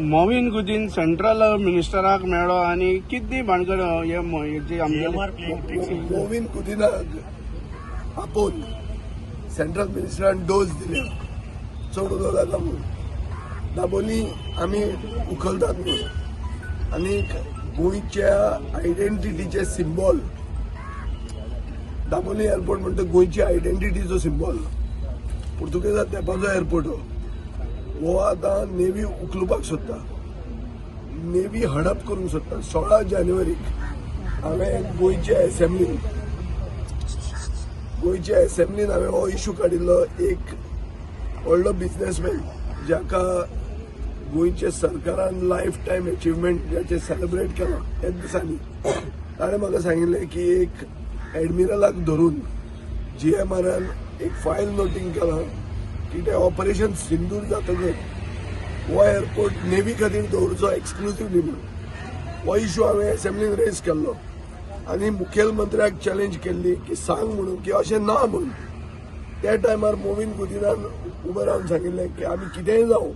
मोविन Godinho central मिनिस्टराक मेळ्ळो आणि कितली भानगड हे आमचे मोविन गुदीनाक आपोवन सेंट्रल मिनिस्टरान डोस दिल्या चड उदो जाता म्हणून दाबोली आमी उखलतात म्हणून आनी गोंयच्या आयडेंटिटीचे सिंबॉल दाबोली एअरपोर्ट म्हणटा गोंयची आयडेंटिटीचो सिंबॉल पुर्तुगेजात तेंपाचो एअरपोर्ट हो आतां नेवी उखलुपाक सोदता नेवी हडप करूंक सोदता 16 जानेवारीक हांवें गोंयच्या एसेंब्लीन हांवें हो इश्यू काडिल्लो एक व्हडलो बिझनेसमॅन जाका गोंयच्या सरकारान लायफ टायम अचिव्हमेंट ज्याचे सेलिब्रेट केला ह्याच दिसांनी ताणें म्हाका सांगिल्लें की एक एडमिरलाक धरून GMRन एक फायल नोटींग केला की ते ऑपरेशन सिंदूर जातकच हो एअरपोर्ट नेवी खातीर दवरचो एक्सक्लुसिव्हली म्हणून हो इश्यू हांवें एसेंब्लीन रेज केल्लो आनी मुखेलमंत्र्याक चॅलेंज केल्ली की सांग म्हणून की अशें ना म्हणून त्या टायमार मोविन गुदीनान उबे रावन सांगिल्लें की आमी कितेंय जावं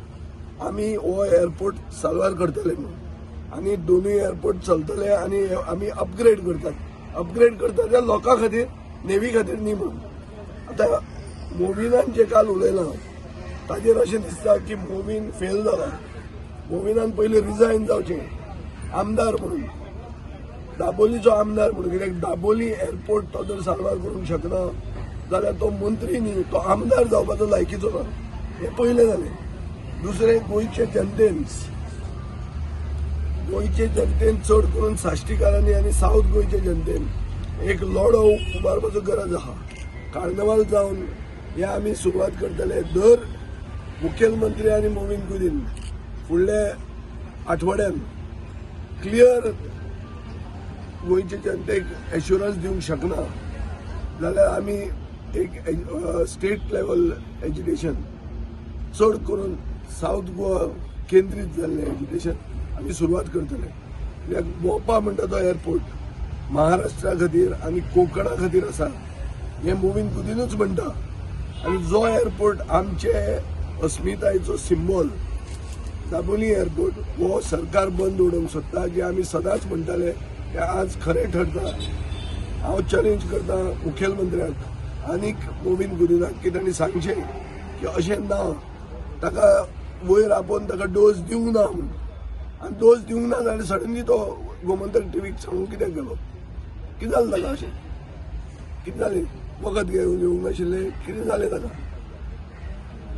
आमी हो एअरपोर्ट साल्वार करतले म्हणून आनी दोनूय एअरपोर्ट चलतले आनी आमी अपग्रेड करतात त्या लोकां खातीर नेवी खातीर न्ही म्हणून आतां मोविनान जे काल उलयलां ताजेर अशें दिसता की मोविन फेल जाला मोविनान पयलीं रिजायन जावचें आमदार म्हणून दाबोलीचो आमदार म्हणून कित्याक दाबोली एअरपोर्ट तो जर साल्वार करूंक शकना जाल्यार तो मंत्री न्ही तो आमदार जावपाचो लायकीचो ना हें पयलें जालें दुसरें गोंयचे जनतेन चड करून साश्टीकारांनी आनी सावथ गोंयचे जनतेन एक लढो उबारपाचो गरज आहा कार्निवाल जावन हे आमी सुरवात करतले दर मुखेलमंत्री आनी मोविन गुदीन फुडल्या आठवड्यान क्लियर गोंयचे जनतेक एश्युरन्स दिवंक शकना जाल्यार आमी एक स्टेट लेवल एज्युकेशन चड करून सावथ गोवा केंद्रीत जाल्लें एज्युकेशन आमी सुरवात करतले कित्याक मोपा म्हणटा तो एअरपोर्ट महाराष्ट्रा खातीर आनी कोंकणा खातीर आसा हें मोविन गुदीनूच म्हणटा आनी जो एअरपोर्ट आमचे अस्मितायेचो सिंबॉल दाबोली एअरपोर्ट हो सरकार बंद उडोवंक सोदता जे आमी सदांच म्हणटाले ते आज खरें ठरता हांव चॅलेंज करता मुखेलमंत्र्याक आनीक मोविन गुदीनाक की तांणी सांगचें की अशें ना ताका वयर आपोवन ताका डोस दिवंक ना म्हणून आनी डोस दिवंक ना जाल्यार सडनली तो गोमंतक टीव्हीक सांगून कित्याक गेलो कितें जालें ताका अशें कितें जालें वखद घेवंक नाशिल्लें कितें जालें ताका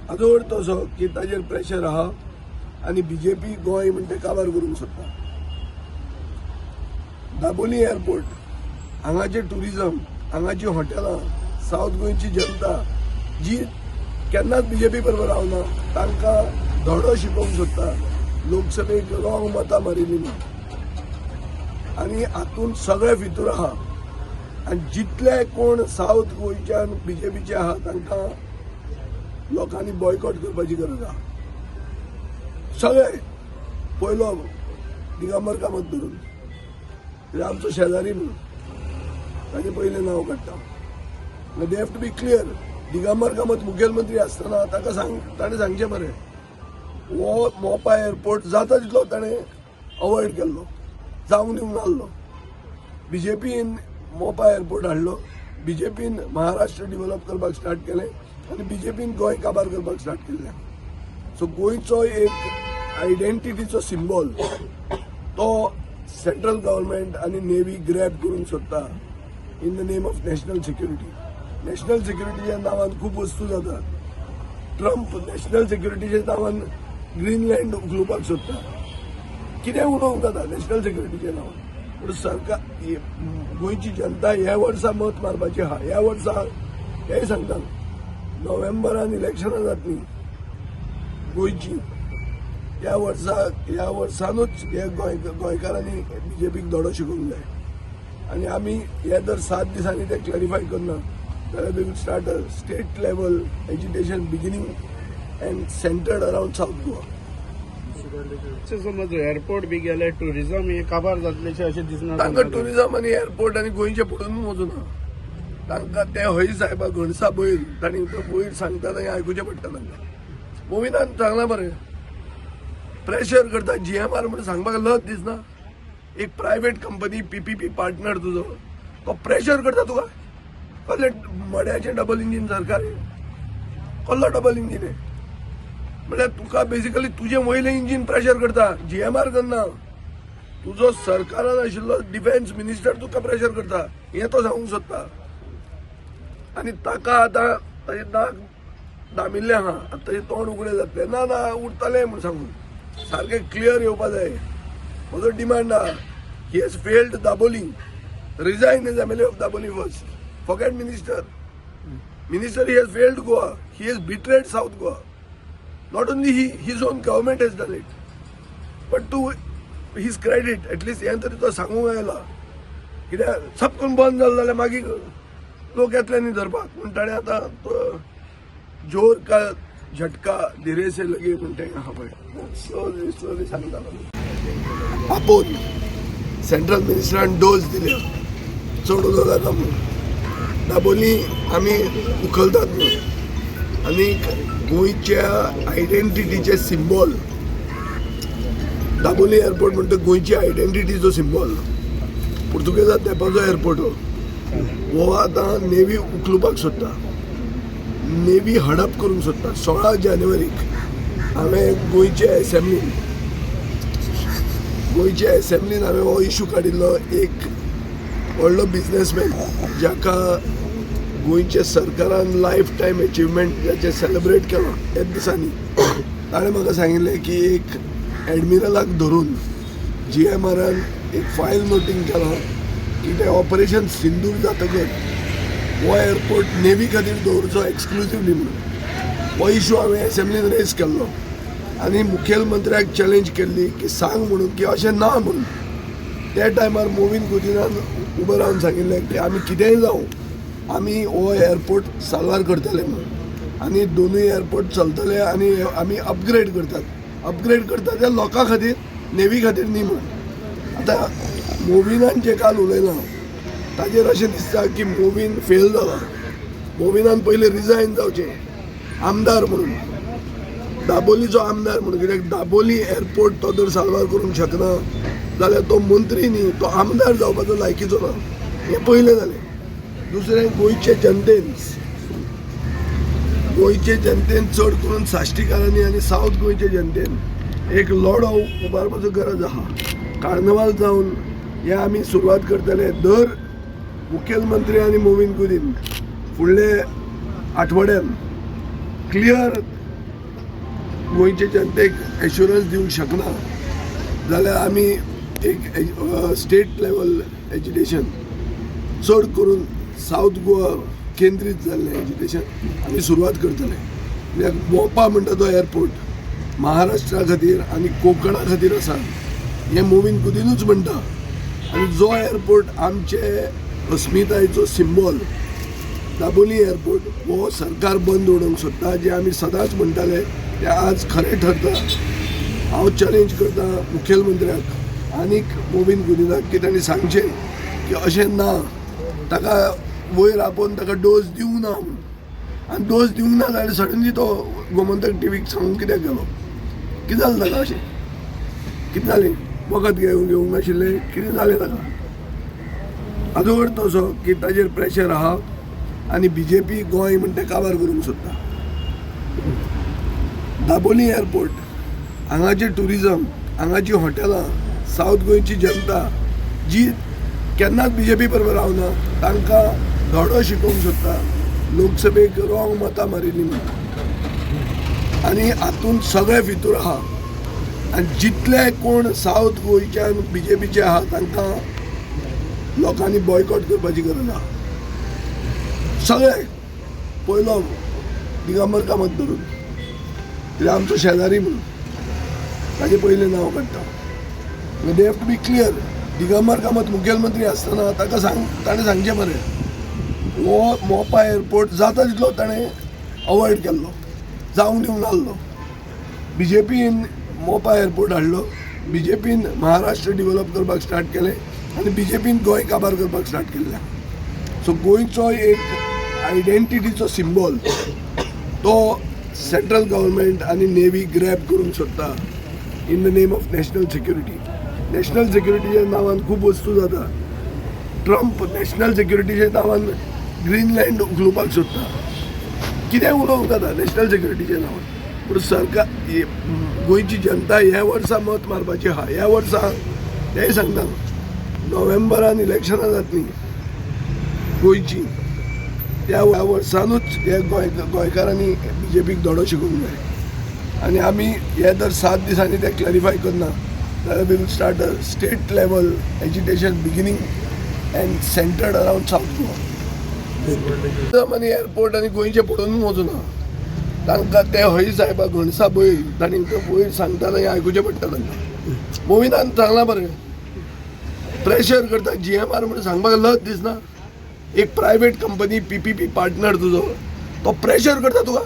हाजो अर्थ असो की ताजेर प्रेशर आहा आनी BJP गोंय म्हणटा काबार करूंक सोदता दाबोली एअरपोर्ट हांगाचें टुरिजम हांगाचीं हॉटेलां सावथ गोंयची जनता जी केन्नाच BJP बरोबर रावना तांकां धडो शिकोवंक सोदता लोकसभेक रॉंग मतां मारिल्लीं आनी हातूंत सगळे भितर आहा आनी जितले कोण सावथ गोंयच्यान BJPचे आहा तांकां लोकांनी बॉयकॉट करपाची गरज आहा सगळे पयलो दिगंबर कामत धरून आमचो शेजारी म्हणून ताचें पयलें नांव काडटा they have to be clear Digambar Kamat मुखेलमंत्री आसतना ताणें सांगचें मरे हो मोपा एअरपोर्ट जाता तितलो ताणें अवॉयड केल्लो जावंक दिवंक नासलो BJPन मोपा एअरपोर्ट हाडलो BJPन महाराष्ट्र डिव्हलप करपाक स्टार्ट केलें आनी BJPन गोंय काबार करपाक स्टार्ट केल्लें सो गोंयचो एक आयडेंटिटीचो सिंबॉल तो सेंट्रल गव्हर्मेंट आनी नेवी ग्रॅब करूंक सोदता in the name of national सिक्युरिटीच्या नांवान खूब वस्तू जातात ट्रम्प नॅशनल सिक्युरिटीच्या नांवान ग्रीनलँड उखलुपाक सोदता कितें उडोवंक जाता नॅशनल सिक्युरिटीच्या नांवान पूण सरकार गोंयची जनता ह्या वर्सा मत मारपाची आहा ह्या वर्सा हेय सांगता नोव्हेंबरान इलेक्शनां जातलीं गोंयची ह्या वर्सानूच हे गोंयकारांनी BJPक धडो शिकोवंक जाय आनी आमी हे जर 7 दिसांनी ते क्लॅरिफाय करना जाल्यार we will start a state level education beginning and centred around south Goa समज एअरपोर्ट बी गेले टुरिझम हे काबार जातलेशें अशें दिसना तांकां टुरिझम आनी एअरपोर्ट आनी गोंयचे पडून वचूना तांकां ते हय साहेबा घणसा बैल तांणी तो बैल सांगता थंय आयकुचें पडटा तांकां मोविनान सांगलां मरे प्रेशर करता GMR म्हणून सांगपाक लज दिसना. एक प्रायव्हेट कंपनी PPP पार्टनर तुजो तो प्रेशर करता तुका. कसले मड्याचे डबल इंजिन सरकार कसलो डबल इंजिन आहे म्हणजे तुका बेसिकली तुझे वयले इंजिन प्रेशर करता. GMR करना. तुजो सरकारान आशिल्लो डिफेन्स मिनिस्टर तुका प्रेशर करता हे तो सांगूंक सोदता. आनी ताका आतां ताजे नाक दामिल्ले आहा. आतां ताजें तोंड उगडें जातलें ना ना उरतलें म्हूण सांगून सारकें क्लियर येवपा जाय. म्हजो डिमांड आहा he has failed Dabolim. Resign as MLA of Dabolim first. Forget minister. Minister, he has failed Goa. He has betrayed South Goa. Not only he, his own government has done it. But to his credit, at least हे तरी तो सांगूंक आयला कित्याक सबकून बंद जालें जाल्यार मागीर लोक येतले न्ही धरपाक. पूण ताणें आतां जोर का झटका धीरे से लगे म्हणटा हा पळय स्लोली स्लोली सांगतालो. आपोवन सेंट्रल मिनिस्टरान डोस दिले चड उलो जाता म्हणून. दाबोली आमी उखलतात म्हणून आनी गोंयच्या आयडेंटिटीचे सिंबॉल दाबोली एअरपोर्ट म्हणटा गोंयची आयडेंटिटीचो सिंबॉल. पुर्तुगेजांत तेंपाचो एअरपोर्ट हो आतां नेवी उखलुपाक सोदता. नेवी हडप करूंक सोदता. 16 जानेवारीक हांवें गोंयच्या एसेंब्लीन हांवें हो इशू काडिल्लो. एक व्हडलो बिझनेसमॅन जाका गोंयच्या सरकारान लायफ टायम अचिवमेंट जाचे सेलिब्रेट केलो ह्याच दिसांनी ताणें म्हाका सांगिल्लें की एक एडमिरलाक धरून GMRन एक फायल नोटींग केला की ते ऑपरेशन सिंदूर जातकच हो एअरपोर्ट नेवी खातीर दवरचो एक्सक्लुसिवली म्हणून. हो इशू हांवें एसेंब्लीन रेज केल्लो आनी मुखेलमंत्र्याक चॅलेंज केल्ली की सांग म्हणून की अशें ना म्हणून. त्या टायमार मोविन गुदिनान उबो रावन सांगिल्लें की आमी कितेंय जावं आमी हो एअरपोर्ट साल्वार करतले म्हणून. आनी दोनूय एअरपोर्ट चलतले आनी आमी अपग्रेड करतात त्या लोकां खातीर नेवी खातीर न्ही म्हणून. आतां मोविनान जे काल उलयलां ताजेर अशें दिसता की मोविन फेल जाला. मोविनान पयलीं रिजायन जावचें आमदार म्हणून दाबोलीचो आमदार म्हणून. कित्याक दाबोली एअरपोर्ट तो जर साल्वार करूंक शकना जाल्यार तो मंत्री न्ही तो आमदार जावपाचो लायकीचो ना. हें पयलें जालें. दुसरें गोंयचे जनतेन चड करून साश्टीकारांनी आनी सावथ गोंयचे जनतेन एक लढो उबारपाचो गरज आहा. कार्नवाल जावन हे आमी सुरवात करतले. दर मुखेलमंत्री आनी मोविन गुदीन फुडले आठवड्यान क्लियर गोंयचे जनतेक एश्युरन्स दिवंक शकना जाल्यार आमी एक स्टेट लेवल एज्युकेशन चड करून सावथ गोवा केंद्रीत जाल्लें एज्युकेशन आमी सुरवात करतले. कित्याक मोपा म्हणटा तो एअरपोर्ट महाराष्ट्रा खातीर आनी कोंकणा खातीर आसा हें मोविन गुदिनूच म्हणटा. आनी जो एअरपोर्ट आमचे अस्मितायेचो सिंबॉल दाबोली एअरपोर्ट हो सरकार बंद उडोवंक सोदता. जे आमी सदांच म्हणटाले ते आज खरें ठरता. हांव चॅलेंज करता मुखेलमंत्र्याक आनीक मोविन गुदिनाक की तांणी सांगचें की अशें ना. ताका वयर आपोवन ताका डोस दिवंक ना म्हणून. आनी डोस दिवंक ना जाल्यार सडनली तो गोमंतक टीव्हीक सांगूंक कित्याक गेलो. कितें जालें ताका अशें कितें जालें वखद घेवंक नाशिल्लें कितें जालें ताका. हाजो अर्थ असो की ताजेर प्रेशर आहा आनी BJP गोंय म्हणटा काबार करूंक सोदता. दाबोली एअरपोर्ट हांगाचें टुरिजम हांगाची हॉटेलां सावथ गोंयची जनता जी केन्नाच BJP बरोबर रावना तांकां धडो शिकोवंक सोदता. लोकसभेक रॉंग मतां मारिल्लीं म्हणून आनी हातूंत सगळे भितूर आहा. आनी जितले कोण सावथ गोंयच्यान BJPचे आहा तांकां लोकांनी बॉयकॉट करपाची गरज आहा. सगळे पयलो दिगंबर कामत धरून कित्याक आमचो शेजारी म्हणून ताजे पयलें नांव काडटा. They have to be clear. Digambar Kamat मुखेलमंत्री आसतना ताका ताणें सांगचें मरे हो मोपा एअरपोर्ट जाता तितलो ताणें अवॉयड केल्लो जावंक दिवंक नासलो. BJPन मोपा एअरपोर्ट हाडलो. BJPन महाराष्ट्र डिवेलप करपाक स्टार्ट केलें आनी BJPन गोंय काबार करपाक स्टार्ट केल्लें. सो गोंयचो एक आयडेंटिटीचो सिंबॉल तो सेंट्रल गव्हर्मेंट आनी नेवी ग्रॅब करूंक सोदता. In the name of national security. National सिक्युरिटीच्या नांवान खूब वस्तू जाता. ट्रम्प नॅशनल सिक्युरिटीच्या नांवान ग्रीनलँड उखलुपाक सोदता. कितें उलोवंक जाता नॅशनल सिक्युरिटीच्या नांवान. पूण सरकार गोंयची जनता ह्या वर्सा मत मारपाची आहा. ह्या वर्सा तेय सांगता नोव्हेंबरान इलेक्शनां जातलीं गोंयची. त्या वर्सानूच हे गोंयकारांनी BJPक धडो शिकोवंक जाय. आनी आमी हे जर 7 दिसांनी ते क्लॅरिफाय करना जाल्यार we will start a state level agitation beginning and centred around south Goa. आनी एअरपोर्ट आनी गोंयचे पडून वचूना. तांकां ते हय साहेबा घणसा बैल तांणी वयर सांगताना हें आयकुचें पडटा तांकां. मोविनान सांगलां बरें प्रेशर करता GMR म्हणून सांगपाक लज दिसना. एक प्रायवेट कंपनी PPP पार्टनर तुजो तो प्रेशर करता तुका.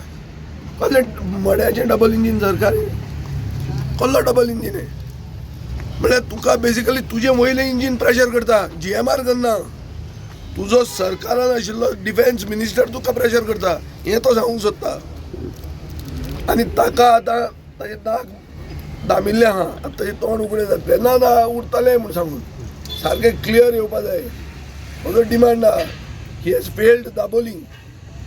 कसलें मड्याचें डबल इंजीन सरकार कसलो डबल इंजीन आहे म्हळ्यार तुका बेसिकली तुजें वयलें इंजीन प्रेशर करता. GMR करना. तुजो सरकारान आशिल्लो डिफेन्स मिनिस्टर तुका प्रेशर करता हें तो सांगूंक सोदता. आनी ताका आतां ताजें नाक दामिल्लें आहा. आतां ताजें तोंड उगडें जातलें ना उरतलें म्हूण सांगून सारकें क्लियर येवपा जाय. म्हजो डिमांड आहा he has failed Dabolim.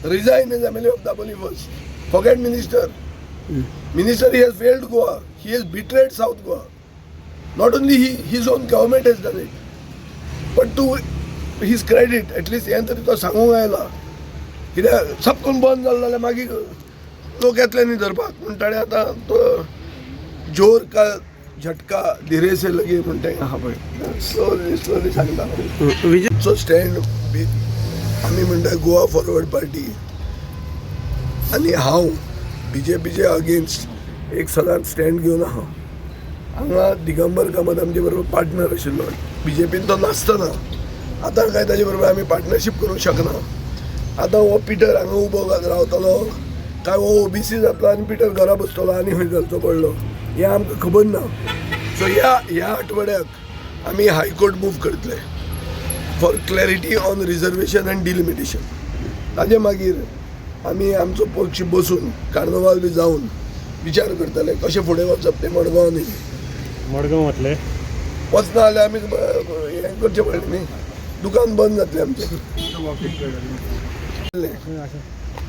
Resign as MLA of Dabolim first. Forget minister. Minister, he has failed Goa. He has betrayed South Goa. Not only his own government has done it, but to his credit, at least हें तरी तो सांगूंक आयला. कित्याक सब करून बंद जालें जाल्यार मागीर लोक येतले न्ही धरपाक. पूण ताणें आतां तो जोर का झटका धीरे से लगे म्हणटा आहा पळय स्लोली सांगता. सो स्टँड आमी म्हणटा गोवा फॉरवर्ड पार्टी आनी हांव BJPचे अगेन्स्ट एक सदांच स्टँड घेवन आहा. हांगा दिगंबर कामत आमचे बरोबर पार्टनर आशिल्लो. BJPन तो नासतना आतां काय ताजे बरोबर आमी पार्टनरशीप करूंक शकना. आतां हो पिटर हांगा उबो रावतलो काय हो OBC जातलो आनी पिटर घरा बसतलो आनी खंय घालचो पडलो हें आमकां खबर ना. सो ह्या आठवड्याक आमी हायकोर्ट मूव करतले for clarity on reservation end delimitation. ताजे मागीर आमी आमचो पक्ष बसून कार्नवाल बी जावन विचार करतले कशें फुडें वचप तें मडगांवांनी. मडगांव वतले वचना जाल्यार आमी हें करचें पडलें न्ही. दुकान बंद जातलें आमचें.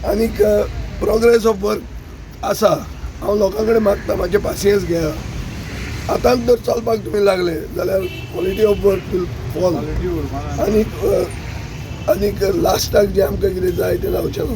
आनीक प्रोग्रेस ऑफ वर्क आसा. हांव लोकां कडेन मागता मातशें पासियन्स घेया. आतांच जर चलपाक तुमी लागले जाल्यार quality of work will fall. आनीक लास्टाक जें आमकां कितें जाय तें जावचें ना.